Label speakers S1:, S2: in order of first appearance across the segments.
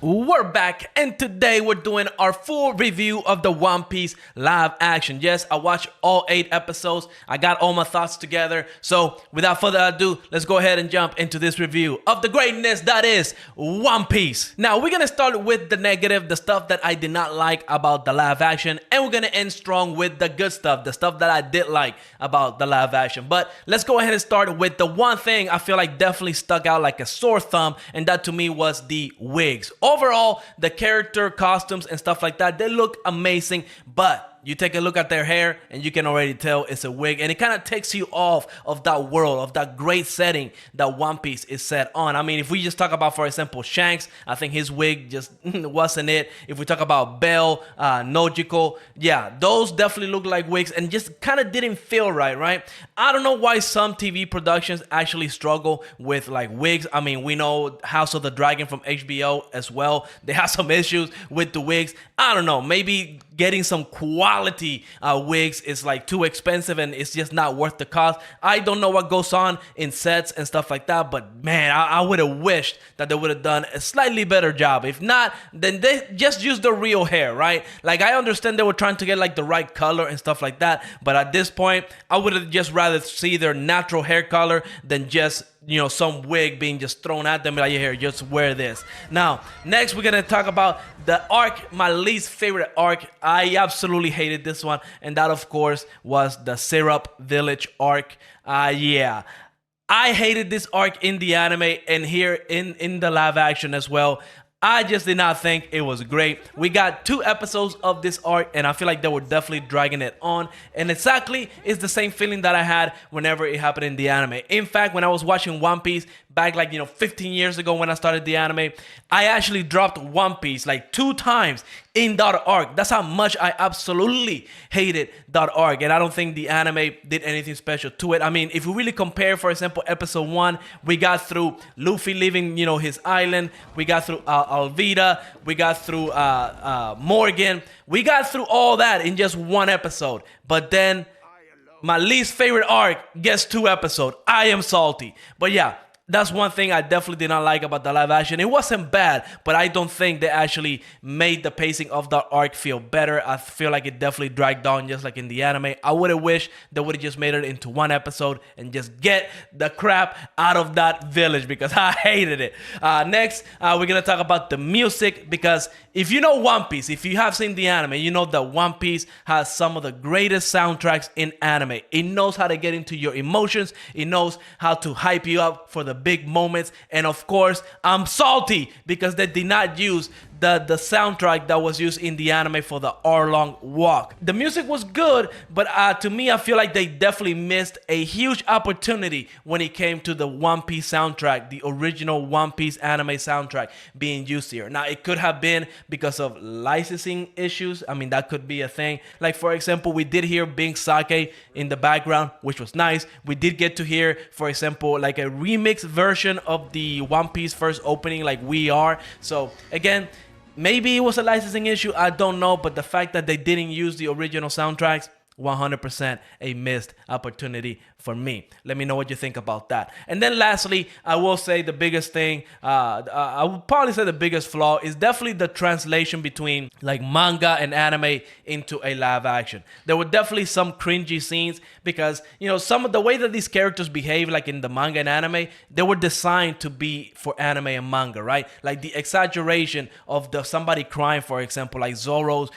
S1: We're back, and today we're doing our full review of the One Piece live action. Yes, I watched all 8 episodes. I got all my thoughts together. So, without further ado, let's go ahead and jump into this review of the greatness that is One Piece. Now, we're gonna start with the negative, the stuff that I did not like about the live action, and we're gonna end strong with the good stuff, the stuff that I did like about the live action. But let's go ahead and start with the one thing I feel like definitely stuck out like a sore thumb, and that to me was the wigs. Overall, the character costumes and stuff like that, they look amazing, but you take a look at their hair and you can already tell it's a wig, and it kind of takes you off of that world, of that great setting that One Piece is set on. I mean, if we just talk about, for example, Shanks, I think his wig just wasn't it. If we talk about Bell, Nojiko, yeah, those definitely look like wigs and just kind of didn't feel right? I don't know why some TV productions actually struggle with like wigs. I mean, we know House of the Dragon from HBO as well. They have some issues with the wigs. I don't know, maybe getting some quality wigs is like too expensive and it's just not worth the cost. I don't know what goes on in sets and stuff like that, but man, I would have wished that they would have done a slightly better job. If not, then they just use the real hair, right? Like, I understand they were trying to get like the right color and stuff like that, but at this point, I would have just rather see their natural hair color than just, you know, some wig being just thrown at them like, here, just wear this. Now, next we're gonna talk about the arc, my least favorite arc. I absolutely hated this one, and that of course was the Syrup Village arc. Yeah, I hated this arc in the anime and here in the live action as well. I just did not think it was great. We got 2 episodes of this arc, and I feel like they were definitely dragging it on. And exactly, it's the same feeling that I had whenever it happened in the anime. In fact, when I was watching One Piece back like, 15 years ago when I started the anime, I actually dropped One Piece like 2 times in that arc. That's how much I absolutely hated that arc, and I don't think the anime did anything special to it. I mean, if we really compare, for example, episode 1, we got through Luffy leaving, his island. We got through Alvida. We got through Morgan. We got through all that in just 1 episode. But then my least favorite arc gets 2 episodes. I am salty. But yeah, that's one thing I definitely did not like about the live action. It wasn't bad, but I don't think they actually made the pacing of that arc feel better. I feel like it definitely dragged on just like in the anime. I would have wished they would have just made it into 1 episode and just get the crap out of that village because I hated it. Next, we're going to talk about the music, because if you know One Piece, if you have seen the anime, you know that One Piece has some of the greatest soundtracks in anime. It knows how to get into your emotions. It knows how to hype you up for the big moments. And of course, I'm salty because they did not use the soundtrack that was used in the anime for the Arlong walk. The music was good, but to me, I feel like they definitely missed a huge opportunity when it came to the One Piece soundtrack, the original One Piece anime soundtrack being used here. Now, it could have been because of licensing issues. I mean, that could be a thing. Like, for example, we did hear Bing Sake in the background, which was nice. We did get to hear, for example, like a remix version of the One Piece first opening, like We Are. So, again, maybe it was a licensing issue, I don't know, but the fact that they didn't use the original soundtracks, 100% a missed opportunity for me. Let me know what you think about that. And then lastly, I will say the biggest thing, I would probably say the biggest flaw is definitely the translation between like manga and anime into a live action. There were definitely some cringy scenes because, some of the way that these characters behave like in the manga and anime, they were designed to be for anime and manga, right? Like the exaggeration of somebody crying, for example, like Zoro's,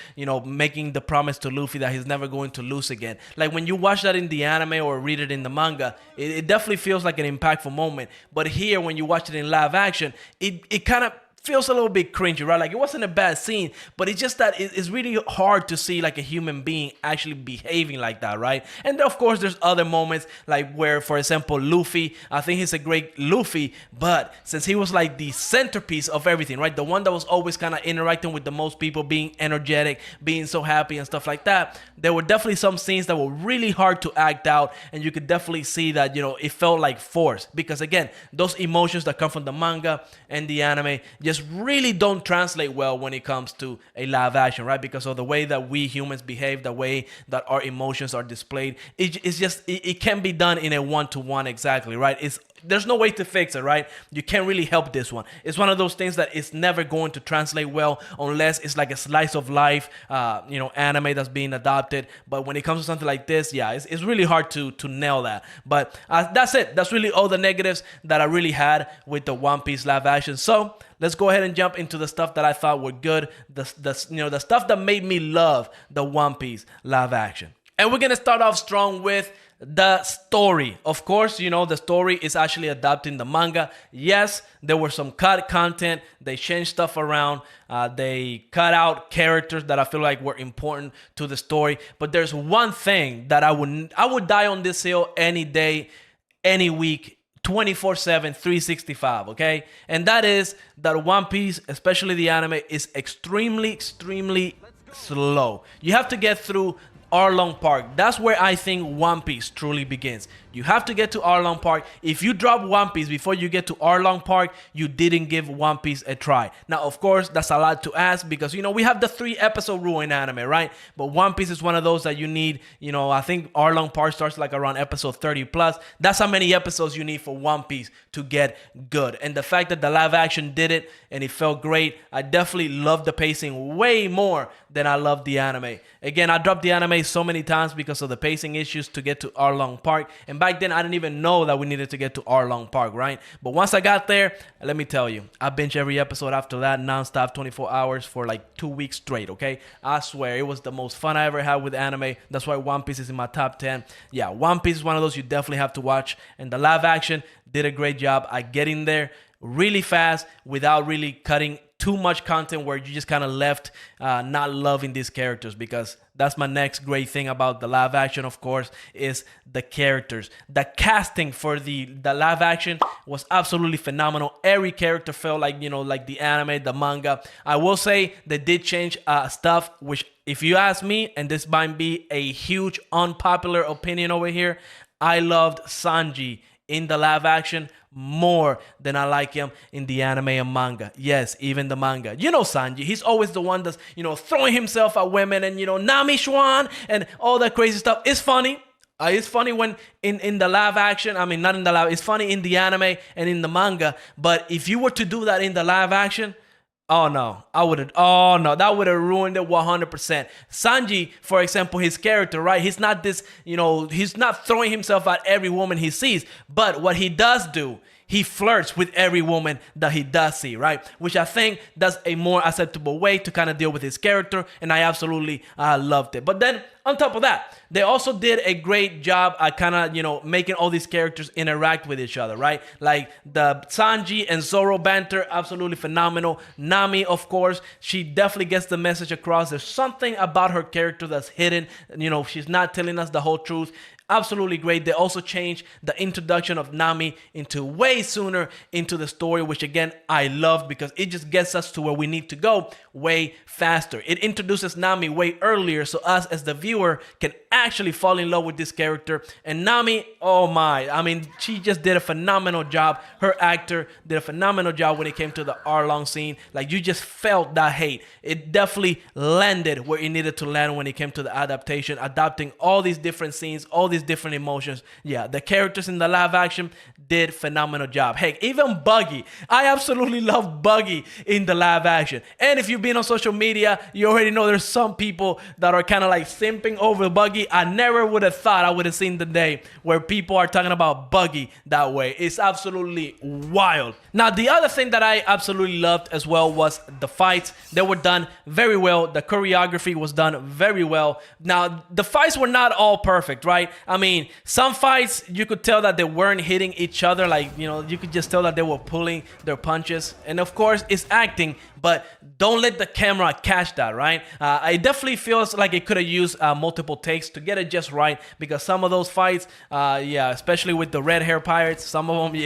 S1: making the promise to Luffy that he's never going to lose again. Like when you watch that in the anime or read it in the manga, it definitely feels like an impactful moment. But here, when you watch it in live action, it kind of feels a little bit cringy, right? Like it wasn't a bad scene, but it's just that it's really hard to see like a human being actually behaving like that, right? And of course, there's other moments like where, for example, Luffy, I think he's a great Luffy, but since he was like the centerpiece of everything, right? The one that was always kind of interacting with the most people, being energetic, being so happy and stuff like that, there were definitely some scenes that were really hard to act out, and you could definitely see that, it felt like forced, because again, those emotions that come from the manga and the anime just really don't translate well when it comes to a live action, right? Because of the way that we humans behave, the way that our emotions are displayed. It can be done in a one-to-one exactly, right? It's there's no way to fix it, right? You can't really help this one. It's one of those things that it's never going to translate well unless it's like a slice of life, anime that's being adopted. But when it comes to something like this, yeah, it's really hard to nail that. But that's it. That's really all the negatives that I really had with the One Piece live action. So let's go ahead and jump into the stuff that I thought were good. The stuff that made me love the One Piece live action. And we're gonna start off strong with the story. Of course, the story is actually adapting the manga. Yes, there were some cut content. They changed stuff around. They cut out characters that I feel like were important to the story. But there's one thing that I would die on this hill any day, any week, 24/7, 365, okay? And that is that One Piece, especially the anime, is extremely, extremely slow. You have to get through Arlong Park. That's where I think One Piece truly begins. You have to get to Arlong Park. If you drop One Piece before you get to Arlong Park, you didn't give One Piece a try. Now, of course, that's a lot to ask because, we have the 3-episode rule in anime, right? But One Piece is one of those that you need, I think Arlong Park starts like around episode 30 plus. That's how many episodes you need for One Piece to get good. And the fact that the live action did it and it felt great, I definitely love the pacing way more than I love the anime. Again, I dropped the anime so many times because of the pacing issues to get to Arlong Park. And back then, I didn't even know that we needed to get to Arlong Park, right? But once I got there, let me tell you, I binged every episode after that, nonstop, 24 hours for like 2 weeks straight, okay? I swear, it was the most fun I ever had with anime. That's why One Piece is in my top 10. Yeah, One Piece is one of those you definitely have to watch. And the live action did a great job at getting there really fast without really cutting too much content where you just kind of left not loving these characters, because that's my next great thing about the live action, of course, is the characters. The casting for the live action was absolutely phenomenal. Every character felt like, like the anime, the manga. I will say they did change stuff, which if you ask me, and this might be a huge unpopular opinion over here, I loved Sanji in the live action more than I like him in the anime and manga. Yes, even the manga. Sanji, he's always the one that's, throwing himself at women and, Nami Schwan and all that crazy stuff. It's funny. It's funny when in the live action, I mean, not in the live, it's funny in the anime and in the manga. But if you were to do that in the live action, that would have ruined it 100%. Sanji, for example, his character, right? He's not this, he's not throwing himself at every woman he sees. But what he does do, he flirts with every woman that he does see, right? Which I think that's a more acceptable way to kind of deal with his character. And I absolutely loved it. But then on top of that, they also did a great job at kind of, making all these characters interact with each other, right? Like the Sanji and Zoro banter, absolutely phenomenal. Nami, of course, she definitely gets the message across. There's something about her character that's hidden. She's not telling us the whole truth. Absolutely great. They also changed the introduction of Nami into way sooner into the story, which again, I loved because it just gets us to where we need to go way faster. It introduces Nami way earlier so us as the viewer can actually fall in love with this character. And Nami, oh my, I mean, she just did a phenomenal job. Her actor did a phenomenal job when it came to the Arlong scene. Like, you just felt that hate. It definitely landed where it needed to land when it came to the adaptation, adapting all these different scenes, all these different emotions. Yeah, the characters in the live action did phenomenal job. Heck, even Buggy. I absolutely love Buggy in the live action. And if you've been on social media, you already know there's some people that are kind of like simping over Buggy. I never would have thought I would have seen the day where people are talking about Buggy that way. It's absolutely wild. Now, the other thing that I absolutely loved as well was the fights. They were done very well. The choreography was done very well. Now, the fights were not all perfect, right? I mean, some fights, you could tell that they weren't hitting each other. Like, you could just tell that they were pulling their punches. And of course, it's acting, but don't let the camera catch that, right? It definitely feels like it could have used multiple takes to get it just right, because some of those fights, especially with the red hair pirates, some of them,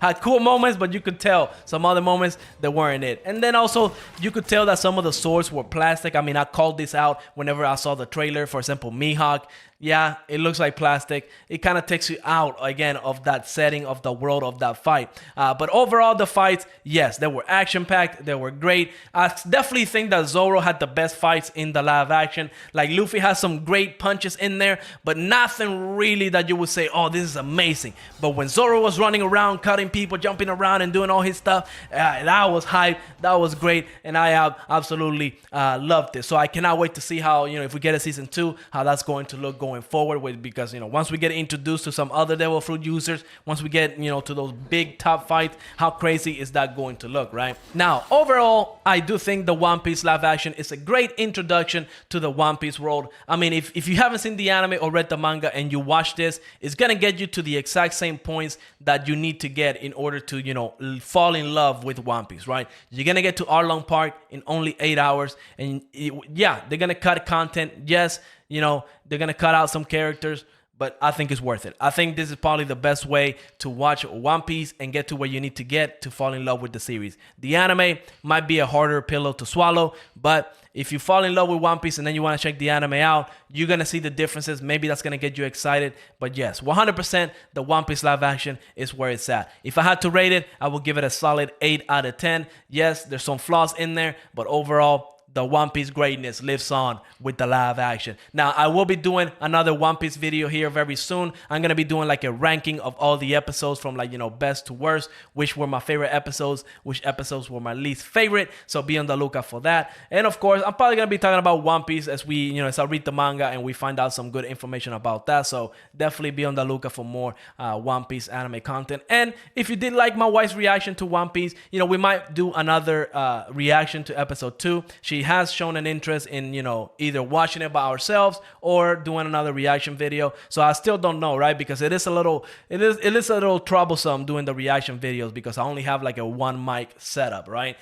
S1: had cool moments, but you could tell some other moments that weren't it. And then also, you could tell that some of the swords were plastic. I mean, I called this out whenever I saw the trailer. For example, Mihawk. yeah, it looks like plastic. It kind of takes you out again of that setting of the world of that fight. But overall, the fights, yes, they were action packed. They were great. I definitely think that Zoro had the best fights in the live action. Like Luffy has some great punches in there, but nothing really that you would say, oh, this is amazing. But when Zoro was running around, cutting people, jumping around, and doing all his stuff, that was hype. That was great, and I have absolutely loved it. So I cannot wait to see how, if we get a season 2, how that's going to look going forward with, because once we get introduced to some other Devil Fruit users, once we get to those big top fights, how crazy is that going to look, right? Now overall, I do think the One Piece live action is a great introduction to the One Piece world. I mean, if you haven't seen the anime or read the manga and you watch this, it's gonna get you to the exact same points that you need to get in order to fall in love with One Piece, right? You're gonna get to Arlong Park in only 8 hours, and yeah, they're gonna cut content. Yes, they're gonna cut out some characters, but I think it's worth it. I think this is probably the best way to watch One Piece and get to where you need to get to fall in love with the series. The anime might be a harder pillow to swallow, but if you fall in love with One Piece and then you want to check the anime out, you're going to see the differences. Maybe that's going to get you excited. But yes, 100% the One Piece live action is where it's at. If I had to rate it, I would give it a solid 8 out of 10. Yes, there's some flaws in there, but overall, the One Piece greatness lives on with the live action. Now, I will be doing another One Piece video here very soon. I'm going to be doing like a ranking of all the episodes from best to worst, which were my favorite episodes, which episodes were my least favorite. So be on the lookout for that. And of course, I'm probably going to be talking about One Piece as as I read the manga and we find out some good information about that. So definitely be on the lookout for more One Piece anime content. And if you did like my wife's reaction to One Piece, we might do another reaction to episode 2. She has shown an interest in either watching it by ourselves or doing another reaction video. So I still don't know, right? Because it is a little troublesome doing the reaction videos because I only have like a one mic setup, right?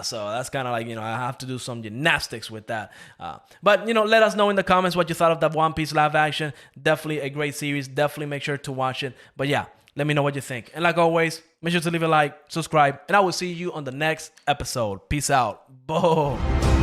S1: So that's kind of like I have to do some gymnastics with that. But let us know in the comments what you thought of the One Piece live action. Definitely a great series. Definitely make sure to watch it. But yeah, let me know what you think. And like always, make sure to leave a like, subscribe, and I will see you on the next episode. Peace out. Boom.